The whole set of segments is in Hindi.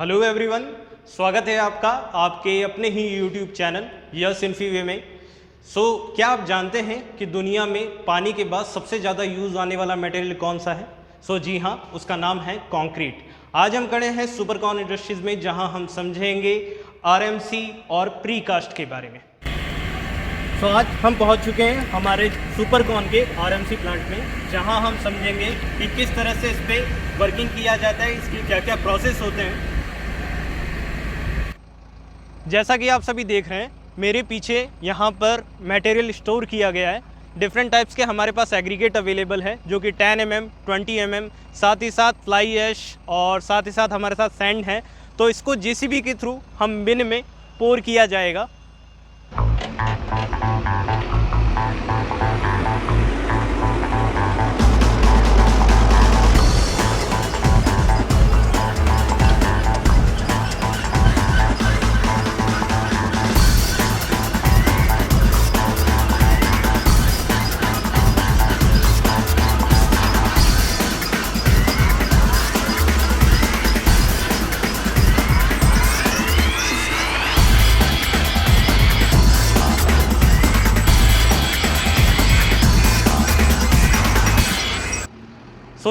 हेलो एवरीवन, स्वागत है आपका आपके अपने ही यूट्यूब चैनल यस इन्फीवे में। क्या आप जानते हैं कि दुनिया में पानी के बाद सबसे ज़्यादा यूज़ आने वाला मटेरियल कौन सा है? जी हाँ, उसका नाम है कंक्रीट। आज हम खड़े हैं सुपरकॉन इंडस्ट्रीज़ में, जहां हम समझेंगे आरएमसी और प्रीकास्ट के बारे में। आज हम पहुंच चुके हैं हमारे सुपरकॉन के आरएमसी प्लांट में, जहां हम समझेंगे कि किस तरह से इस पर वर्किंग किया जाता है, इसकी क्या क्या प्रोसेस होते हैं। जैसा कि आप सभी देख रहे हैं, मेरे पीछे यहाँ पर मटेरियल स्टोर किया गया है। डिफरेंट टाइप्स के हमारे पास एग्रीगेट अवेलेबल है, जो कि 10 mm, 20 mm, साथ ही साथ फ्लाई ऐश और साथ ही साथ हमारे साथ सैंड है। तो इसको जेसीबी के थ्रू हम बिन में पोर किया जाएगा।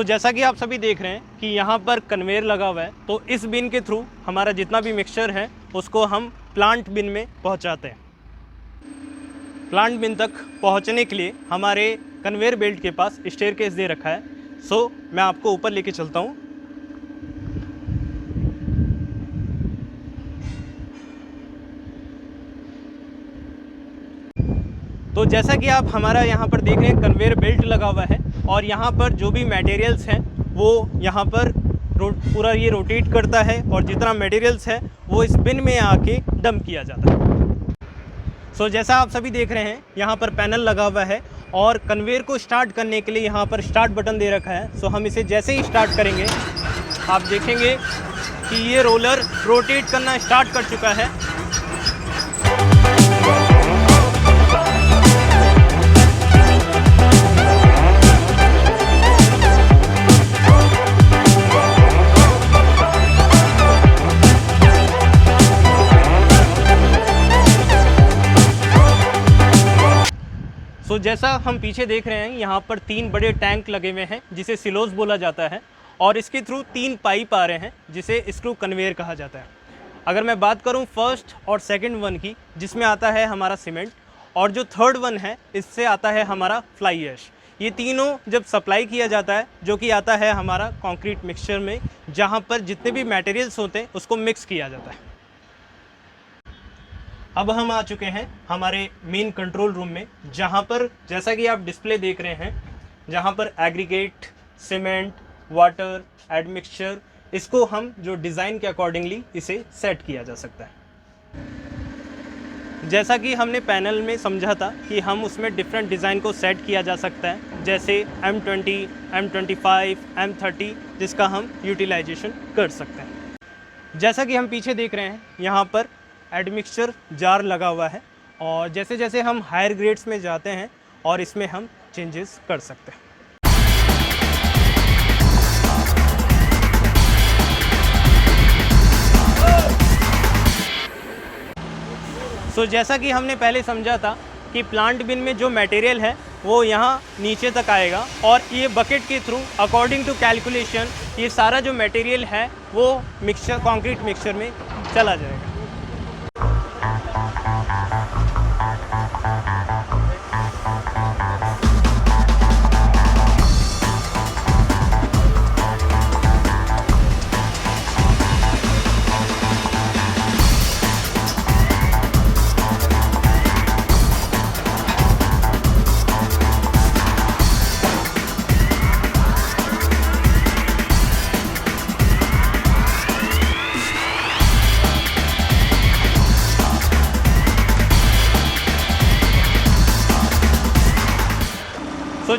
जैसा कि आप सभी देख रहे हैं कि यहाँ पर कन्वेयर लगा हुआ है, तो इस बिन के थ्रू हमारा जितना भी मिक्सचर है उसको हम प्लांट बिन में पहुँचाते हैं। प्लांट बिन तक पहुँचने के लिए हमारे कन्वेयर बेल्ट के पास स्टेयरकेस दे रखा है। मैं आपको ऊपर लेके चलता हूँ। तो जैसा कि आप हमारा यहाँ पर देख रहे हैं, कन्वेयर बेल्ट लगा हुआ है और यहाँ पर जो भी मटेरियल्स हैं वो यहाँ पर पूरा ये रोटेट करता है और जितना मटेरियल्स है वो इस बिन में आके डंप किया जाता है। जैसा आप सभी देख रहे हैं, यहाँ पर पैनल लगा हुआ है और कन्वेयर को स्टार्ट करने के लिए यहाँ पर स्टार्ट बटन दे रखा है। हम इसे जैसे ही स्टार्ट करेंगे, आप देखेंगे कि ये रोलर रोटेट करना स्टार्ट कर चुका है। जैसा हम पीछे देख रहे हैं, यहाँ पर 3 बड़े टैंक लगे हुए हैं, जिसे सिलोस बोला जाता है, और इसके थ्रू 3 पाइप आ रहे हैं, जिसे स्क्रू कन्वेयर कहा जाता है। अगर मैं बात करूँ फर्स्ट और सेकंड वन की, जिसमें आता है हमारा सीमेंट, और जो थर्ड वन है इससे आता है हमारा फ्लाई ऐश। ये तीनों जब सप्लाई किया जाता है, जो कि आता है हमारा कॉन्क्रीट मिक्सचर में, जहाँ पर जितने भी मटेरियल्स होते हैं उसको मिक्स किया जाता है। अब हम आ चुके हैं हमारे मेन कंट्रोल रूम में, जहां पर जैसा कि आप डिस्प्ले देख रहे हैं, जहां पर एग्रीगेट, सीमेंट, वाटर, एडमिक्सचर, इसको हम जो डिज़ाइन के अकॉर्डिंगली इसे सेट किया जा सकता है। जैसा कि हमने पैनल में समझा था कि हम उसमें डिफरेंट डिज़ाइन को सेट किया जा सकता है, जैसे M20, M25, M30, जिसका हम यूटिलाइजेशन कर सकते हैं। जैसा कि हम पीछे देख रहे हैं, यहाँ पर एडमिक्सचर जार लगा हुआ है और जैसे जैसे हम हायर ग्रेड्स में जाते हैं और इसमें हम चेंजेस कर सकते हैं। जैसा कि हमने पहले समझा था कि प्लांट बिन में जो मटेरियल है वो यहाँ नीचे तक आएगा और ये बकेट के थ्रू अकॉर्डिंग टू कैलकुलेशन ये सारा जो मटेरियल है वो मिक्सचर, कंक्रीट मिक्सचर में चला जाएगा।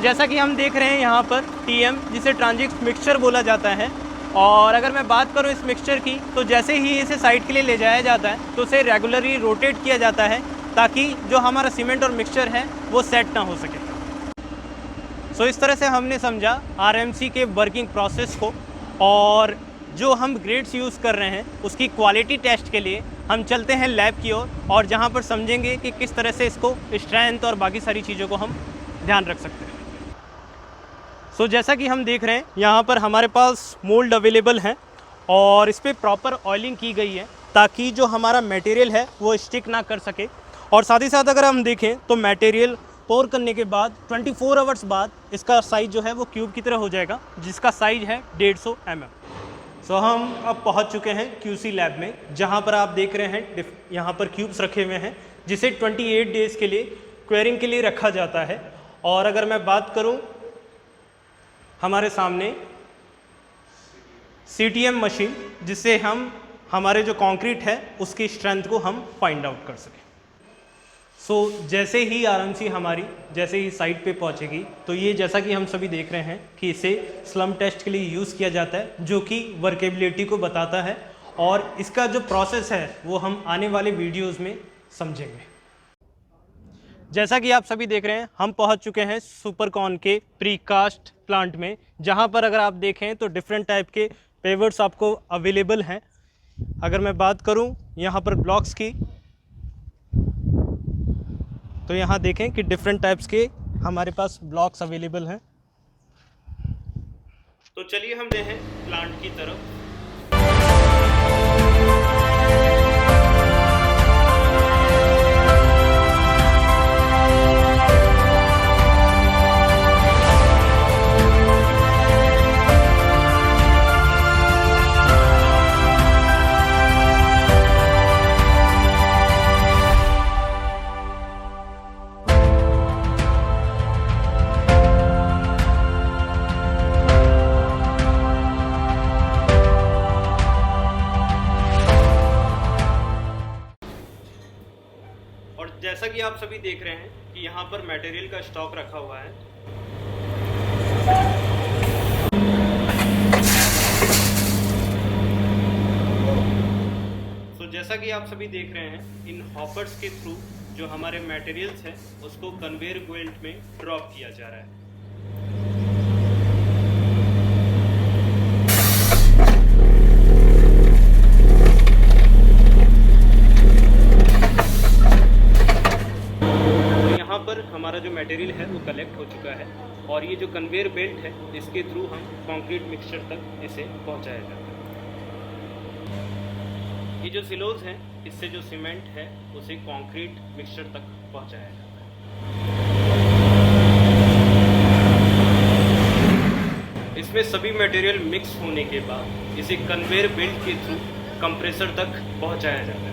जैसा कि हम देख रहे हैं यहाँ पर TM, जिसे ट्रांजिट मिक्सचर बोला जाता है, और अगर मैं बात करूँ इस मिक्सचर की, तो जैसे ही इसे साइड के लिए ले जाया जाता है तो उसे रेगुलरली रोटेट किया जाता है, ताकि जो हमारा सीमेंट और मिक्सचर है वो सेट ना हो सके। इस तरह से हमने समझा आरएमसी के वर्किंग प्रोसेस को, और जो हम ग्रेड्स यूज़ कर रहे हैं उसकी क्वालिटी टेस्ट के लिए हम चलते हैं लैब की ओर और जहाँ पर समझेंगे कि किस तरह से इसको स्ट्रेंथ और बाकी सारी चीज़ों को हम ध्यान रख सकते हैं। सो जैसा कि हम देख रहे हैं यहाँ पर हमारे पास मोल्ड अवेलेबल हैं और इस पर प्रॉपर ऑयलिंग की गई है ताकि जो हमारा मटेरियल है वो स्टिक ना कर सके। और साथ ही साथ अगर हम देखें तो मटेरियल पोर करने के बाद 24 आवर्स बाद इसका साइज़ जो है वो क्यूब की तरह हो जाएगा, जिसका साइज़ है 150 mm। सो हम अब पहुंच चुके हैं QC लैब में, जहां पर आप देख रहे हैं यहाँ पर क्यूब्स रखे हुए हैं जिसे 28 डेज़ के लिए क्वेरिंग के लिए रखा जाता है। और अगर मैं बात करूं, हमारे सामने CTM मशीन, जिससे हम हमारे जो कंक्रीट है उसकी स्ट्रेंथ को हम फाइंड आउट कर सकें। सो जैसे ही RMC हमारी जैसे ही साइट पे पहुंचेगी तो ये जैसा कि हम सभी देख रहे हैं कि इसे स्लम टेस्ट के लिए यूज़ किया जाता है, जो कि वर्केबिलिटी को बताता है और इसका जो प्रोसेस है वो हम आने वाले वीडियोस में समझेंगे। जैसा कि आप सभी देख रहे हैं हम पहुंच चुके हैं सुपरकॉन के प्रीकास्ट प्लांट में, जहां पर अगर आप देखें तो डिफरेंट टाइप के पेवर्स आपको अवेलेबल हैं। अगर मैं बात करूं यहाँ पर ब्लॉक्स की, तो यहाँ देखें कि डिफरेंट टाइप्स के हमारे पास ब्लॉक्स अवेलेबल हैं। तो चलिए हम देखें प्लांट की तरफ। और जैसा कि आप सभी देख रहे हैं कि यहाँ पर मटेरियल का स्टॉक रखा हुआ है। तो जैसा कि आप सभी देख रहे हैं इन हॉपर्स के थ्रू जो हमारे मटेरियल्स हैं उसको कन्वेयर बेल्ट में ड्रॉप किया जा रहा है। हमारा जो मटेरियल है वो कलेक्ट हो चुका है और ये जो कन्वेयर बेल्ट है इसके थ्रू हम कंक्रीट मिक्सचर तक इसे पहुंचाया जाता है। ये जो सिलोज हैं इससे जो सीमेंट है उसे कंक्रीट मिक्सचर तक पहुंचाया जाता है। इसमें सभी मटेरियल मिक्स होने के बाद इसे कन्वेयर बेल्ट के थ्रू कंप्रेसर तक पहुंचाया जाता है।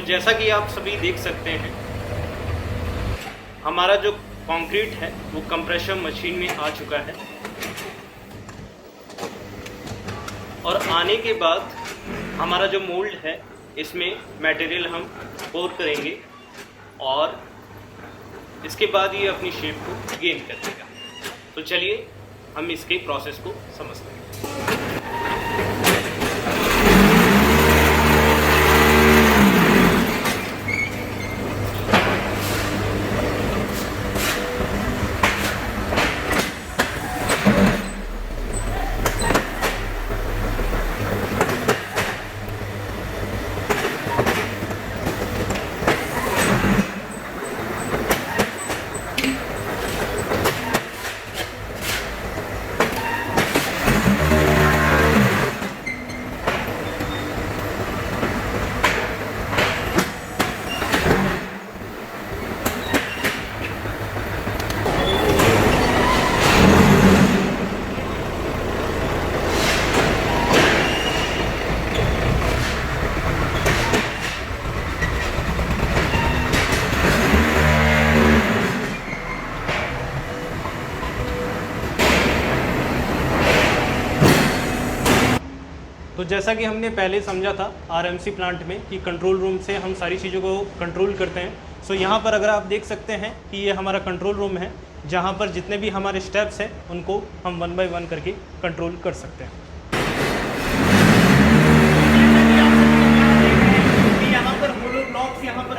जैसा कि आप सभी देख सकते हैं हमारा जो कंक्रीट है वो कंप्रेशर मशीन में आ चुका है और आने के बाद हमारा जो मोल्ड है इसमें मटेरियल हम पोर करेंगे और इसके बाद ये अपनी शेप को गेन कर देगा। तो चलिए हम इसके प्रोसेस को समझते हैं। तो जैसा कि हमने पहले समझा था RMC प्लांट में कि कंट्रोल रूम से हम सारी चीज़ों को कंट्रोल करते हैं। सो यहाँ पर अगर आप देख सकते हैं कि ये हमारा कंट्रोल रूम है, जहाँ पर जितने भी हमारे स्टेप्स हैं उनको हम 1 बाय 1 करके कंट्रोल कर सकते हैं। यहाँ पर होलो ब्लॉक्स यहाँ पर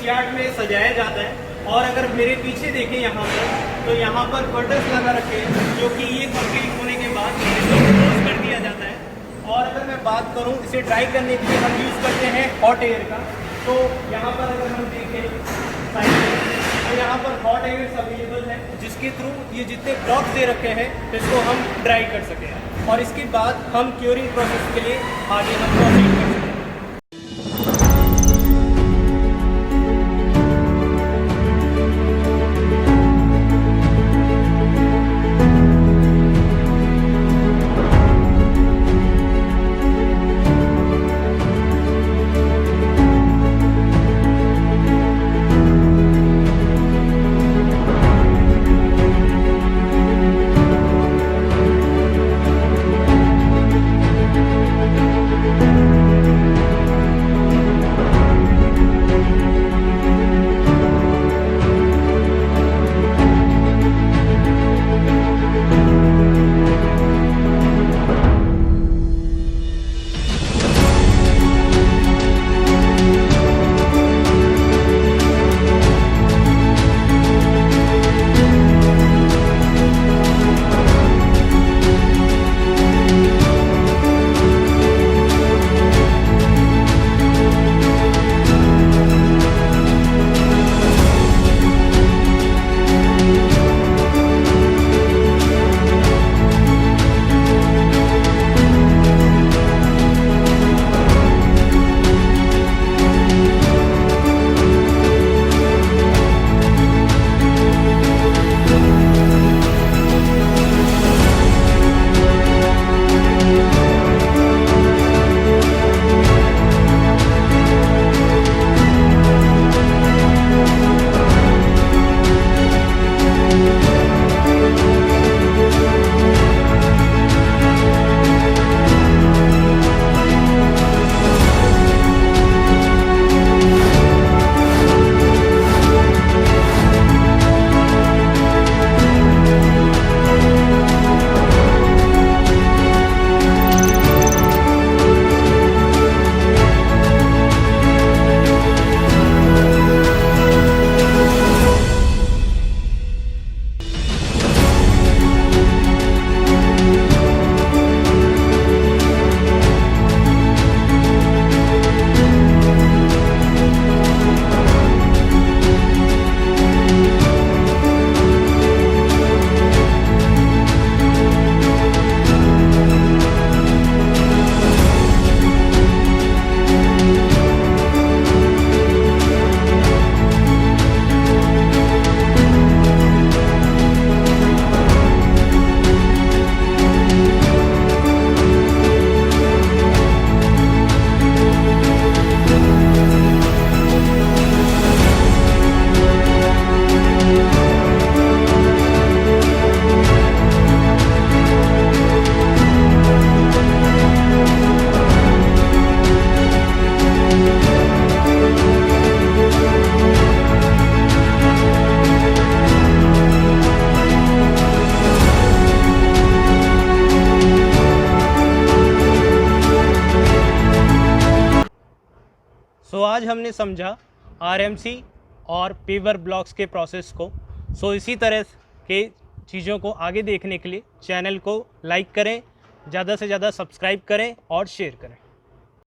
यार्ड में सजाया जाता है। और अगर मेरे पीछे देखें यहाँ पर, तो यहाँ पर कर्टन्स लगा रखे हैं, जो कि ये कंप्लीट होने के बाद इसको क्लोज कर दिया जाता है। और अगर मैं बात करूँ इसे ड्राई करने के लिए हम यूज़ करते हैं हॉट एयर का। तो यहाँ पर अगर हम देखें साइड में, तो यहाँ पर हॉट एयर अवेलेबल है, जिसके थ्रू ये जितने ब्लॉक्स दे रखे हैं इसको हम ड्राई कर सकें और इसके बाद हम क्योरिंग प्रोसेस के लिए आगे हम प्रोसीड कर सकें। आज हमने समझा आरएमसी और पेवर ब्लॉक्स के प्रोसेस को। इसी तरह के चीज़ों को आगे देखने के लिए चैनल को लाइक करें, ज़्यादा से ज़्यादा सब्सक्राइब करें और शेयर करें।